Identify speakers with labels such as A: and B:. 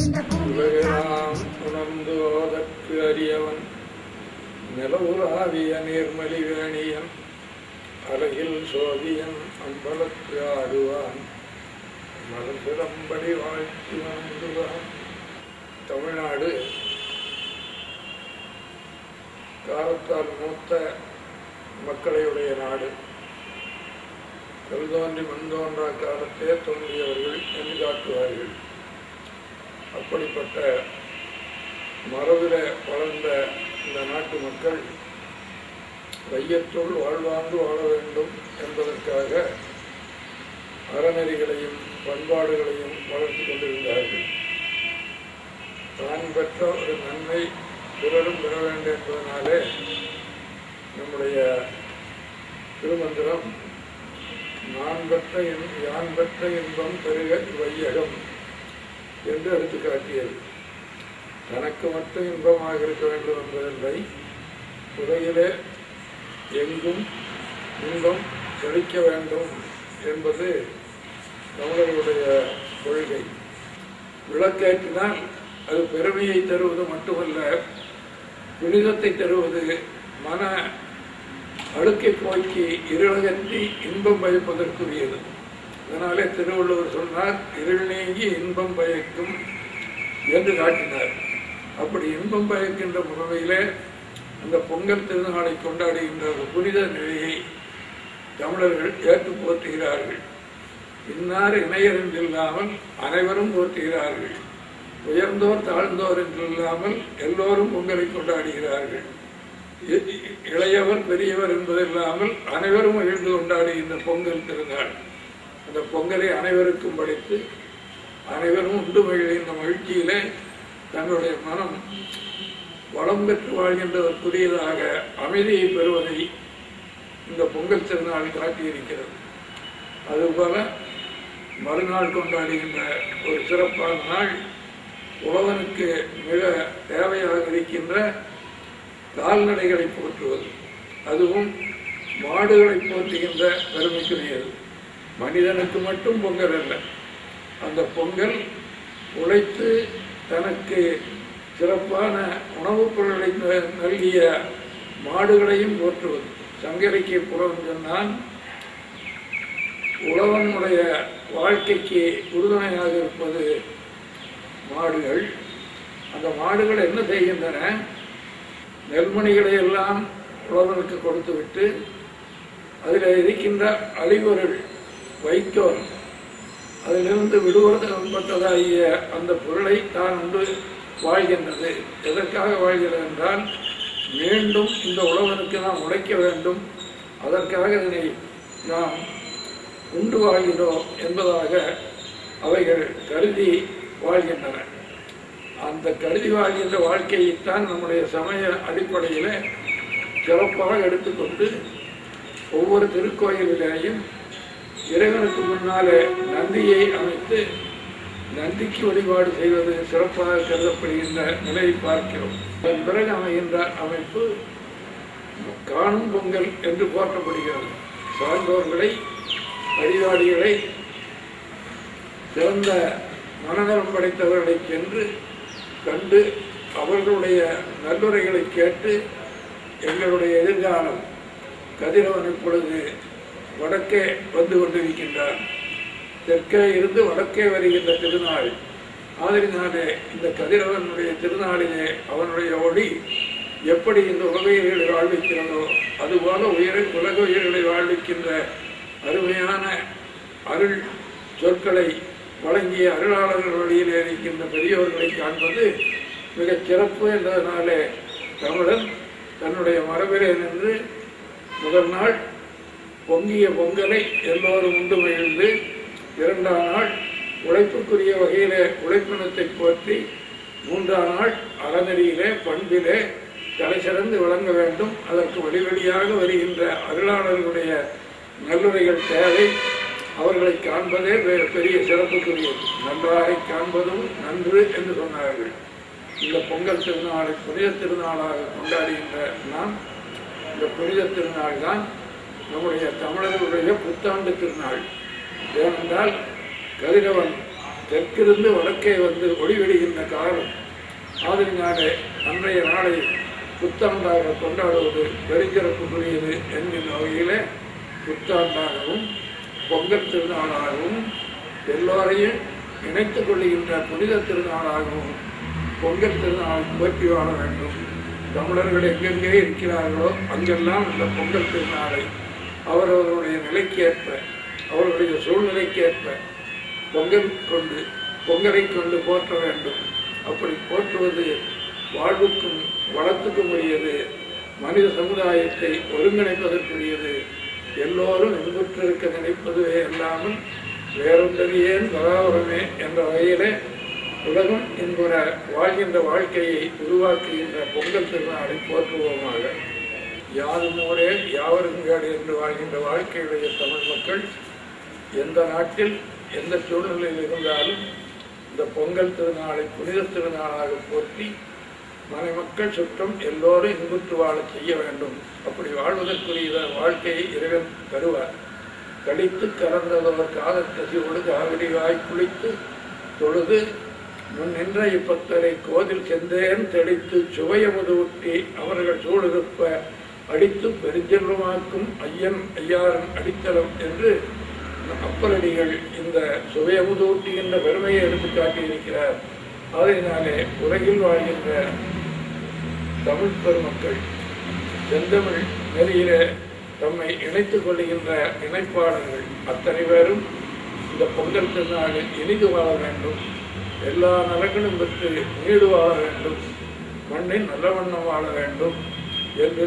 A: உலகெல்லாம் உணர்ந்து ஓதற்கு அறியவன் நிலவுலாவிய நீர்மலிவேணியன் அழகில் சோதியன் அம்பலத்து ஆடுவான் மலர்சிலம்படி வாழ்த்தி வணங்குவான். தமிழ்நாடு காலத்தால் மூத்த மக்களையுடைய நாடு. கல்தோன்றி மண்தோன்றா காலத்தே தோன்றியவர்கள் என்று காட்டுவார்கள். அப்படிப்பட்ட மரபில வளர்ந்த இந்த நாட்டு மக்கள் வையத்துள் வாழ்வாங்கு வாழ வேண்டும் என்பதற்காக அறநெறிகளையும் பண்பாடுகளையும் வளர்த்து கொண்டிருந்தார்கள். தான் பெற்ற ஒரு நன்மை பிறரும் பெற வேண்டும் என்பதனாலே நம்முடைய திருமந்திரம் யான் பெற்ற இன்பம் பெருக வையகம் என்று எடுத்து காட்டியது. தனக்கு மட்டும் இன்பமாக இருக்க வேண்டும் என்பதில்லை, உலகிலே எங்கும் இன்பம் செழிக்க வேண்டும் என்பது தமிழர்களுடைய கொள்கை. விளக்கேற்றினால் அது பெருமையை தருவது மட்டுமல்ல, புனிதத்தை தருவது, மன அழுக்கை போக்கி இருளகற்றி இன்பம் பயப்பதற்குரியது. அதனாலே திருவள்ளுவர் சொன்னார், இருள் நீங்கி இன்பம் பயக்கும் என்று காட்டினார். அப்படி இன்பம் பயக்கின்ற முறையிலே அந்த பொங்கல் திருநாளை கொண்டாடுகின்ற புனித நிலையை தமிழர்கள் ஏற்று போற்றுகிறார்கள். இன்னார் இணையர் என்றில்லாமல் அனைவரும் போற்றுகிறார்கள். உயர்ந்தோர் தாழ்ந்தோர் என்றில்லாமல் எல்லோரும் பொங்கலை கொண்டாடுகிறார்கள். இளையவர் பெரியவர் என்பதில்லாமல் அனைவரும் மகிழ்ந்து கொண்டாடுகின்ற பொங்கல் திருநாள். அந்த பொங்கலை அனைவருக்கும் படைத்து அனைவரும் உண்டு மகிழ்கின்ற மகிழ்ச்சியிலே தங்களுடைய மனம் வளம் பெற்று வாழ்கின்றதற்குரியதாக அமைதியை பெறுவதை இந்த பொங்கல் திருநாள் காட்டியிருக்கிறது. அதுபோல மறுநாள் கொண்டாடுகின்ற ஒரு சிறப்பான நாள் உழவனுக்கு மிக தேவையாக இருக்கின்ற கால்நடைகளை போற்றுவது, அதுவும் மாடுகளை போற்றுகின்ற பெருமைக்குரியது. மனிதனுக்கு மட்டும் பொங்கல் அல்ல, அந்த பொங்கல் உழைத்து தனக்கு சிறப்பான உணவுப் பொருளை நல்கிய மாடுகளையும் போற்றுவது. சங்கரிக்கு புறம் சொன்னால், உழவனுடைய வாழ்க்கைக்கு உறுதுணையாக இருப்பது மாடுகள். அந்த மாடுகள் என்ன செய்கின்றன? நெல்மணிகளை எல்லாம் உழவனுக்கு கொடுத்துவிட்டு அதில் இருக்கின்ற அழிவொருள் வைக்கோல், அதிலிருந்து விடுபட்டதாகிய அந்த பொருளை தான் உண்டு வாழ்கின்றது. எதற்காக வாழ்கிறது என்றால், மீண்டும் இந்த உழவனுக்கு நாம் உழைக்க வேண்டும், அதற்காக இதனை நாம் உண்டு வாழ்கிறோம் என்பதாக அவைகள் கருதி வாழ்கின்றன. அந்த கருதி வாழ்கின்ற வாழ்க்கையைத்தான் நம்முடைய சமய அடிப்படையில் சிறப்பாக எடுத்துக்கொண்டு ஒவ்வொரு திருக்கோயிலிலேயும் இறைவனுக்கு முன்னாலே நந்தியை அமைத்து நந்திக்கு வழிபாடு செய்வது சிறப்பாக கருதப்படுகின்ற நிலையை பார்க்கிறோம். அதன் பிறகு அமைகின்ற அமைப்பு காணும் பொங்கல் என்று போற்றப்படுகிறது. சார்ந்தோர்களை, வழிபாடுகளை, சிறந்த மனநலம் படைத்தவர்களை சென்று கண்டு அவர்களுடைய நல்லுரைகளை கேட்டு எங்களுடைய எதிர்காலம் கதிரவன் இப்பொழுது வடக்கே வந்து கொண்டிருக்கின்றான், தெற்கே இருந்து வடக்கே வருகின்ற திருநாள். ஆதரினாலே இந்த கதிரவனுடைய திருநாளிலே அவனுடைய ஒளி எப்படி இந்த உலகையர்களை வாழ்விக்கிறதோ அதுபோல உலக உயிர்களை வாழ்விக்கின்ற அருமையான அருள் சொற்களை வழங்கிய அருளாளர்கள் வழியில் இருக்கின்ற பெரியோர்களை காண்பது மிகச் சிறப்பு என்பதனாலே தமிழன் தன்னுடைய மரபிலே நின்று முதல் நாள் பொங்கிய பொங்கலை எல்லோரும் உண்டு மகிழ்ந்து, இரண்டாம் நாள் உழைப்புக்குரிய வகையிலே உழைப்பினத்தை போற்றி, மூன்றாம் நாள் அறநெறியிலே பண்பிலே தலை சிறந்து விளங்க வேண்டும். அதற்கு வழிவழியாக வருகின்ற அருளாளர்களுடைய நல்லுரைகள் தேவை. அவர்களை காண்பதே பெரிய சிறப்புக்குரியது. நன்றாரை காண்பதும் நன்று என்று சொன்னார்கள். இந்த பொங்கல் திருநாளை புனித திருநாளாக கொண்டாடுகின்ற நாம், இந்த புனித திருநாள் தான் நம்முடைய தமிழர்களுடைய புத்தாண்டு திருநாள். ஏனென்றால் கதிரவன் தெற்கிருந்து வடக்கே வந்து ஒளிவிடுகின்ற காலம். ஆதலினாலே அன்றைய நாளை புத்தாண்டாக கொண்டாடுவது பெருஞ்சிறப்புக்குரியது என்கின்ற வகையில் புத்தாண்டாகவும் பொங்கல் திருநாளாகவும் எல்லோரையும் இணைத்துக் கொள்ளுகின்ற புனித திருநாளாகவும் பொங்கல் திருநாளை போற்றி வாழ வேண்டும். தமிழர்கள் எங்கெங்கே இருக்கிறார்களோ அங்கெல்லாம் இந்த பொங்கல் திருநாளை அவரவர்களுடைய நிலைக்கேற்ப அவர்களுடைய சூழ்நிலைக்கேற்ப பொங்கலை கொண்டு போற்ற வேண்டும். அப்படி போற்றுவது வாழ்வுக்கும் வளத்துக்கும் உரியது, மனித சமுதாயத்தை ஒருங்கிணைப்பதற்குரியது. எல்லோரும் இன்புற்றிருக்க நினைப்பதுவே அல்லாமல் வேறொன்றறியேன் பராவரமே என்ற வகையிலே உலகம் என்பன வாழ்கின்ற வாழ்க்கையை உருவாக்குகின்ற பொங்கல் திருநாளை போற்றுவோமாக. யாரும் ஊரே யாவரும் கேடு என்று வாழ்கின்ற வாழ்க்கையுடைய தமிழ் மக்கள் எந்த நாட்டில் எந்த சூழ்நிலையில் இருந்தாலும் இந்த பொங்கல் திருநாளை புனித திருநாளாக போற்றி மனைமக்கள் சுற்றம் எல்லோரும் இன்புற்று வாழ செய்ய வேண்டும். அப்படி வாழ்வதற்குரிய வாழ்க்கையை இறைவன் தருவார். கழித்து கலந்ததவர் காதத்தசியோடு காவிரிவாய் குளித்து தொழுது முன் நின்ற இப்பத்தரை கோதில் சென்றேன் தெளித்து சுவையமுது ஊட்டி அவர்கள் சூழலுப்ப அடித்து பெருஞ்செல்வமாக்கும் ஐயன் ஐயாரன் அடித்தளம் என்று அப்பரடிகள் இந்த சுவையமுது ஊட்டுகின்ற பெருமையை எடுத்து காட்டியிருக்கிறார். அதனாலே உலகில் வாழ்கின்ற தமிழ் பெருமக்கள் செந்தமிழ் நெறியில தம்மை இணைத்துக் கொள்ளுகின்ற இணைப்பாளர்கள் அத்தனை பேரும் இந்த பொங்கல் திருநாளில் இனிது வாழ வேண்டும். எல்லா நலங்களும் பெற்று நீடு வாழ வேண்டும். மண்ணில் நல்ல வண்ணம் வாழ வேண்டும் என்று